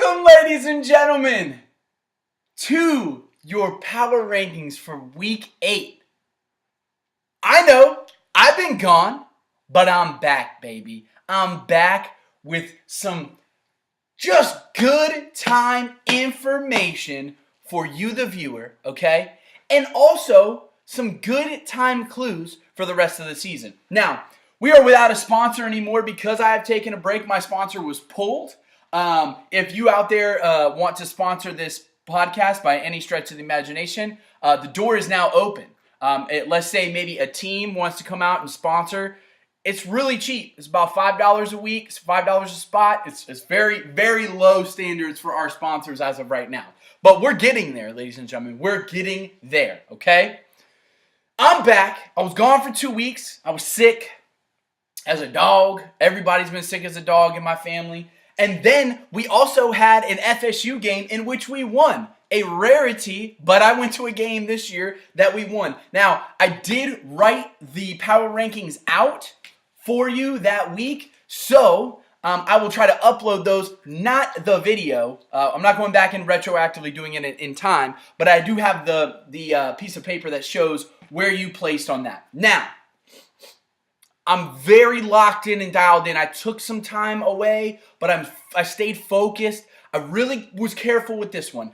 Welcome, ladies and gentlemen, to your power rankings for week 8. I know I've been gone, but I'm back, baby. I'm back with some just good time information for you, the viewer, okay? And also some good time clues for the rest of the season. Now, we are without a sponsor anymore because I have taken a break. My sponsor was pulled. If you out there want to sponsor this podcast by any stretch of the imagination, the door is now open. Let's say maybe a team wants to come out and sponsor. It's really cheap. It's about $5 a week. It's $5 a spot. It's very, very low standards for our sponsors as of right now. But we're getting there, ladies and gentlemen. We're getting there, okay? I'm back. I was gone for 2 weeks. I was sick as a dog. Everybody's been sick as a dog in my family. And then we also had an FSU game in which we won. A rarity, but I went to a game this year that we won. Now, I did write the power rankings out for you that week, so I will try to upload those, not the video. I'm not going back and retroactively doing it in time, but I do have the piece of paper that shows where you placed on that. Now, I'm very locked in and dialed in. I took some time away, but I stayed focused. I really was careful with this one.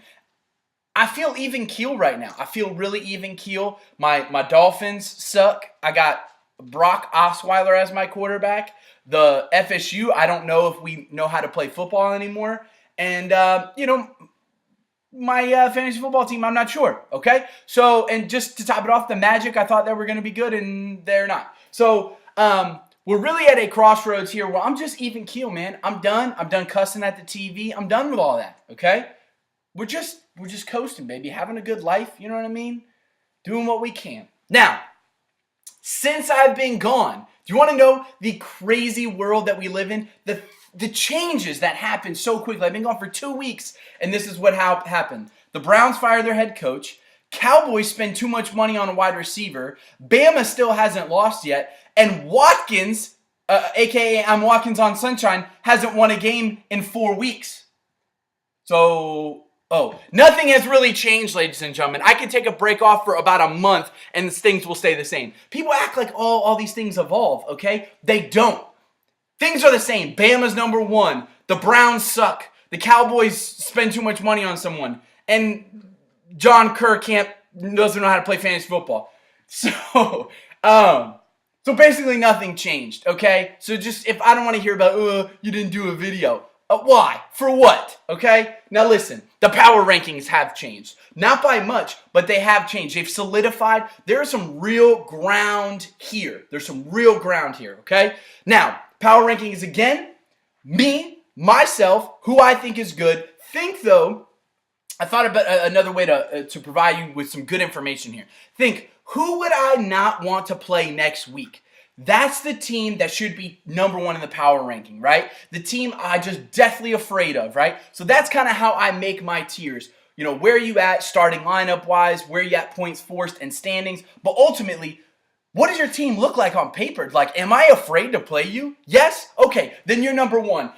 I feel even keel right now. I feel really even keel. My Dolphins suck. I got Brock Osweiler as my quarterback. The FSU, I don't know if we know how to play football anymore. And, my fantasy football team, I'm not sure, okay? So, and just to top it off, the Magic, I thought they were going to be good, and they're not. So, we're really at a crossroads here where I'm just even keel, man. I'm done. I'm done cussing at the TV. I'm done with all that, okay? We're just coasting, baby. Having a good life, you know what I mean? Doing what we can. Now, since I've been gone, do you want to know the crazy world that we live in? The changes that happen so quickly. I've been gone for 2 weeks, and this is what happened. The Browns fired their head coach. Cowboys spend too much money on a wide receiver. Bama still hasn't lost yet. And Watkins, a.k.a. I'm Watkins on Sunshine, hasn't won a game in 4 weeks. So, nothing has really changed, ladies and gentlemen. I could take a break off for about a month and things will stay the same. People act like all these things evolve, okay? They don't. Things are the same. Bama's number 1. The Browns suck. The Cowboys spend too much money on someone. And John Kerr doesn't know how to play fantasy football. So basically nothing changed, okay? So just, if I don't want to hear about, you didn't do a video. Why? For what? Okay? Now listen, the power rankings have changed. Not by much, but they have changed. They've solidified. There is some real ground here. There's some real ground here, okay? Now, power rankings again, me, myself, who I think is good. Think though, I thought about another way to provide you with some good information here. Think, who would I not want to play next week? That's the team that should be number 1 in the power ranking, right? The team I'm just deathly afraid of, right? So that's kind of how I make my tiers. You know, where are you at starting lineup-wise? Where are you at points forced and standings? But ultimately, what does your team look like on paper? Like, am I afraid to play you? Yes? Okay, then you're number 1.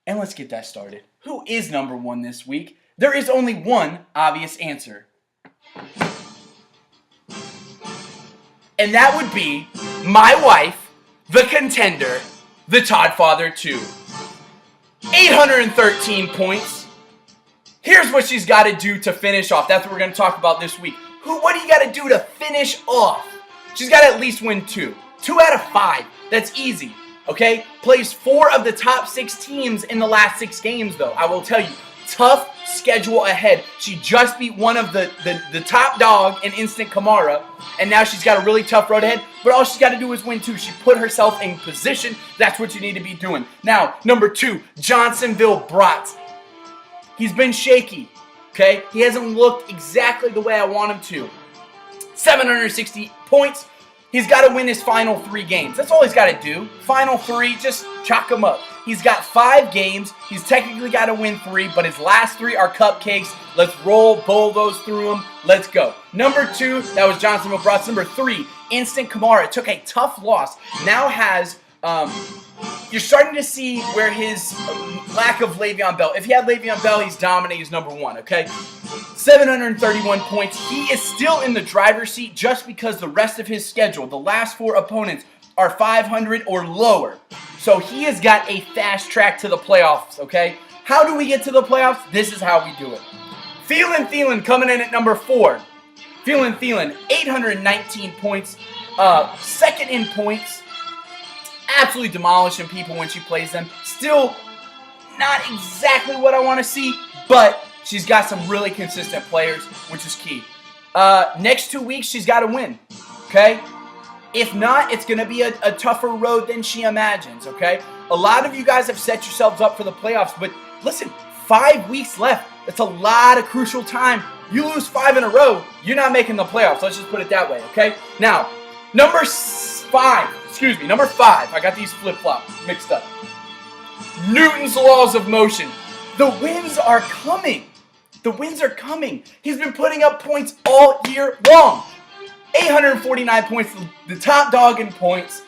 And let's get that started. Who is number 1 this week? There is only one obvious answer. And that would be my wife, the contender, the Todd Father 2. 813 points. Here's what she's got to do to finish off. That's what we're going to talk about this week. What do you got to do to finish off? She's got to at least win 2. 2 out of 5. That's easy. Okay? Plays 4 of the top 6 teams in the last 6 games, though. I will tell you. Tough schedule ahead. She just beat one of the top dog in Instant Kamara, and now she's got a really tough road ahead, but all she's got to do is win 2. She put herself in position. That's what you need to be doing. Now, number 2, Johnsonville Brats. He's been shaky, okay? He hasn't looked exactly the way I want him to. 760 points. He's got to win his final 3 games. That's all he's got to do. Final 3, just chalk him up. He's got 5 games. He's technically got to win 3, but his last 3 are cupcakes. Let's bowl those through them. Let's go. Number 2, that was Johnsonville Brats. Number 3, Instant Kamara. Took a tough loss. Now has, you're starting to see where his lack of Le'Veon Bell. If he had Le'Veon Bell, he's dominating. He's number one, okay? 731 points. He is still in the driver's seat just because the rest of his schedule, the last 4 opponents, are 500 or lower. So he has got a fast track to the playoffs, okay? How do we get to the playoffs? This is how we do it. Thielen coming in at number 4. Thielen, 819 points. Second in points. Absolutely demolishing people when she plays them. Still not exactly what I want to see, but she's got some really consistent players, which is key. Next 2 weeks, she's got to win, okay? If not, it's going to be a tougher road than she imagines, okay? A lot of you guys have set yourselves up for the playoffs, but listen, 5 weeks left. That's a lot of crucial time. You lose 5 in a row, you're not making the playoffs. Let's just put it that way, okay? Now, number 5. I got these flip-flop mixed up. Newton's laws of motion. The wins are coming. The wins are coming. He's been putting up points all year long. 849 points, the top dog in points.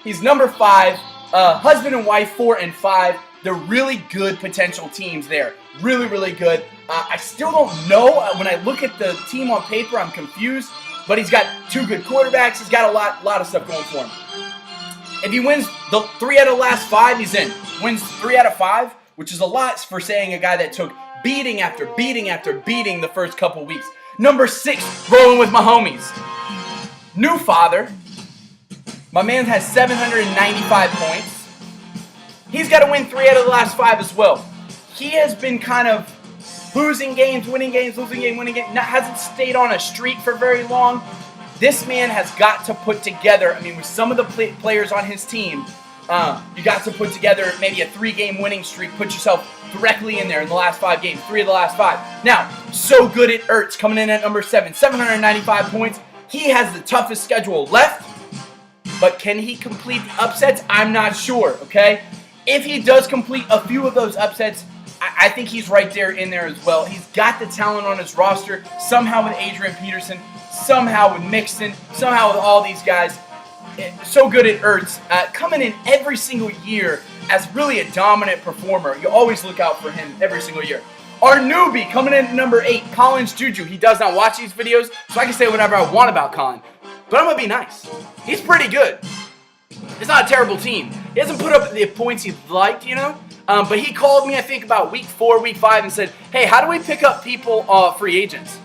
He's number 5. Husband and wife, 4 and 5. They're really good potential teams there. Really, really good. I still don't know. When I look at the team on paper, I'm confused. But he's got 2 good quarterbacks. He's got a lot of stuff going for him. If he wins the 3 out of the last 5, he's in. Wins 3 out of 5, which is a lot for saying a guy that took beating after beating after beating the first couple weeks. Number 6, rolling with my homies. New father. My man has 795 points. He's got to win 3 out of the last 5 as well. He has been kind of losing games, winning games, losing game, winning game. Hasn't stayed on a streak for very long. This man has got to put together, with some of the players on his team, you got to put together maybe a 3-game winning streak, put yourself directly in there in the last 5 games, 3 of the last 5. Now, so good at Ertz coming in at number 7, 795 points. He has the toughest schedule left, but can he complete the upsets? I'm not sure, okay? If he does complete a few of those upsets, I think he's right there in there as well. He's got the talent on his roster, somehow with Adrian Peterson, somehow with Mixon, somehow with all these guys. So good at Ertz, coming in every single year as really a dominant performer. You always look out for him every single year. Our newbie coming in at number 8, Collins Juju. He does not watch these videos, so I can say whatever I want about Colin. But I'm going to be nice. He's pretty good. It's not a terrible team. He hasn't put up the points he'd liked, but he called me, I think, about week 4, week 5, and said, hey, how do we pick up people, free agents?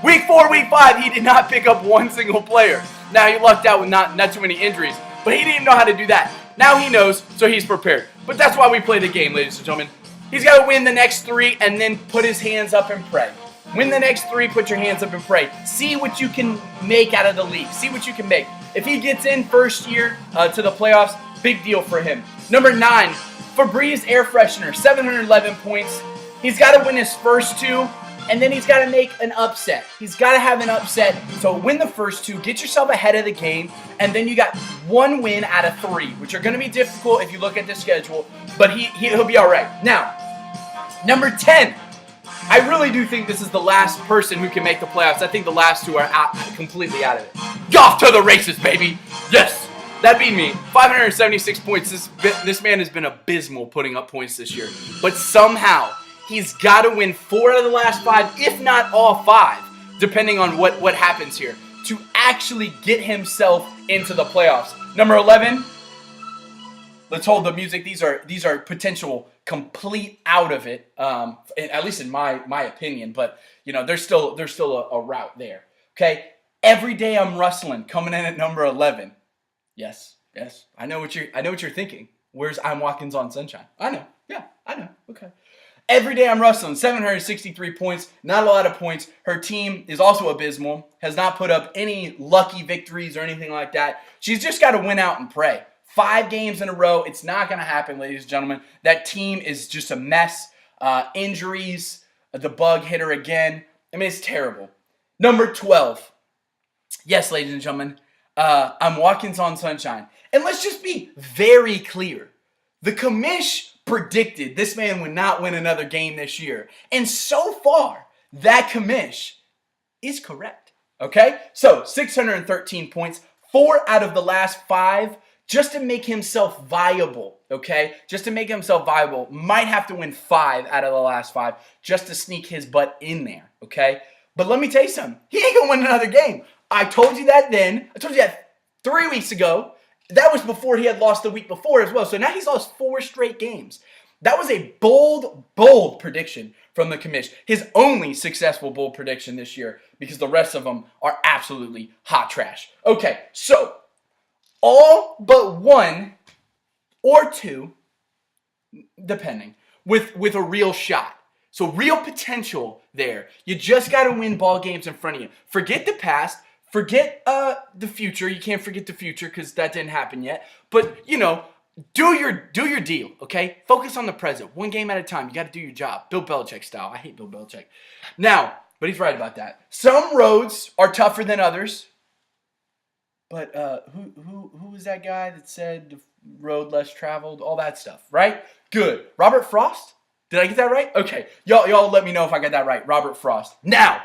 Week 4, week 5, he did not pick up one single player. Now, he lucked out with not too many injuries, but he didn't even know how to do that. Now he knows, so he's prepared. But that's why we play the game, ladies and gentlemen. He's got to win the next 3 and then put his hands up and pray. Win the next 3, put your hands up and pray. See what you can make out of the league. See what you can make. If he gets in first year to the playoffs, big deal for him. Number 9, Febreze Air Freshener, 711 points. He's got to win his first 2, and then he's got to make an upset. He's got to have an upset. So win the first 2, get yourself ahead of the game, and then you got 1 win out of 3, which are going to be difficult if you look at the schedule, but he'll be all right. Now, number 10. I really do think this is the last person who can make the playoffs. I think the last 2 are completely out of it. Off to the races, baby. Yes, that'd be me. 576 points. This man has been abysmal putting up points this year. But somehow, he's got to win 4 out of the last 5, if not all 5, depending on what happens here, to actually get himself into the playoffs. Number 11. Let's hold the music. These are potential complete out of it, at least in my opinion. But there's still a route there. Okay, Every Day I'm Rustling coming in at number 11. Yes, I know what you're thinking. Where's I'm Watkins on Sunshine? I know. Yeah, I know. Okay. Every Day I'm Rustling, 763 points. Not a lot of points. Her team is also abysmal. Has not put up any lucky victories or anything like that. She's just got to win out and pray. 5 games in a row. It's not going to happen, ladies and gentlemen. That team is just a mess. Injuries. The bug hit her again. It's terrible. Number 12. Yes, ladies and gentlemen. I'm Watkins on Sunshine. And let's just be very clear. The commish predicted this man would not win another game this year. And so far, that commish is correct. Okay? So, 613 points. 4 out of the last 5 just to make himself viable, okay? Just to make himself viable, might have to win 5 out of the last 5 just to sneak his butt in there, okay? But let me tell you something. He ain't going to win another game. I told you that then. I told you that 3 weeks ago. That was before he had lost the week before as well. So now he's lost 4 straight games. That was a bold, bold prediction from the commish. His only successful bold prediction this year, because the rest of them are absolutely hot trash. Okay, so all but 1 or 2, depending, with a real shot. So real potential there. You just got to win ball games in front of you. Forget the past. Forget the future. You can't forget the future because that didn't happen yet. But, you know, do your deal, okay? Focus on the present. 1 game at a time. You got to do your job. Bill Belichick style. I hate Bill Belichick. Now, but he's right about that. Some roads are tougher than others. But who was that guy that said the road less traveled? All that stuff, right? Good. Robert Frost? Did I get that right? Okay. Y'all let me know if I got that right. Robert Frost. Now,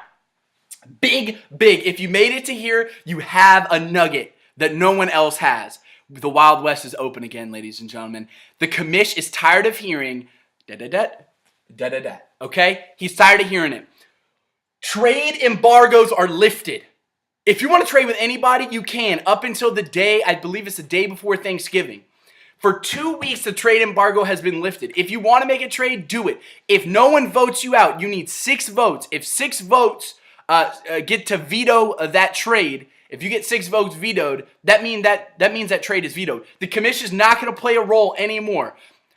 big. If you made it to here, you have a nugget that no one else has. The Wild West is open again, ladies and gentlemen. The commish is tired of hearing da-da-da. Okay? He's tired of hearing it. Trade embargoes are lifted. If you want to trade with anybody, you can. Up until the day, I believe it's the day before Thanksgiving. For 2 weeks, the trade embargo has been lifted. If you want to make a trade, do it. If no one votes you out, you need 6 votes. If 6 votes get to veto that trade, if you get 6 votes vetoed, that means that trade is vetoed. The commission is not going to play a role anymore.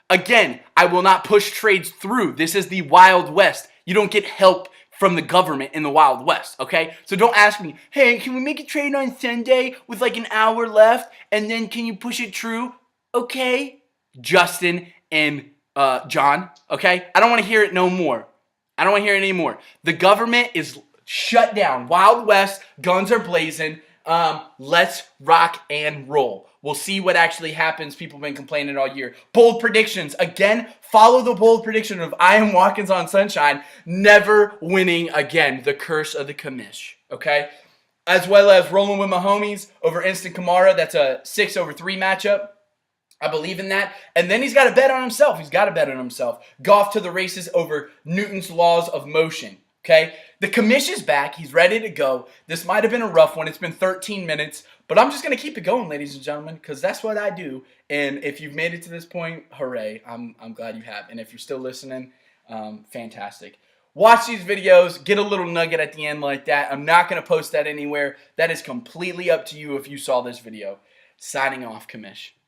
Again, I will not push trades through. This is the Wild West. You don't get help from the government in the Wild West, okay? So don't ask me, hey, can we make a trade on Sunday with like an hour left, and then can you push it through? Okay, Justin and John, okay? I don't want to hear it no more. I don't want to hear it anymore. The government is shut down. Wild West, guns are blazing. Let's rock and roll. We'll see what actually happens. People have been complaining all year. Bold predictions. Again, follow the bold prediction of I am Watkins on Sunshine, never winning again. The curse of the commish, okay? As well as rolling with my homies over Instant Kamara. That's a 6-over-3 matchup. I believe in that. And then he's got to bet on himself. Goff to the races over Newton's laws of motion. Okay? The commish is back. He's ready to go. This might have been a rough one. It's been 13 minutes. But I'm just going to keep it going, ladies and gentlemen, because that's what I do. And if you've made it to this point, hooray. I'm glad you have. And if you're still listening, fantastic. Watch these videos. Get a little nugget at the end like that. I'm not going to post that anywhere. That is completely up to you if you saw this video. Signing off, commish.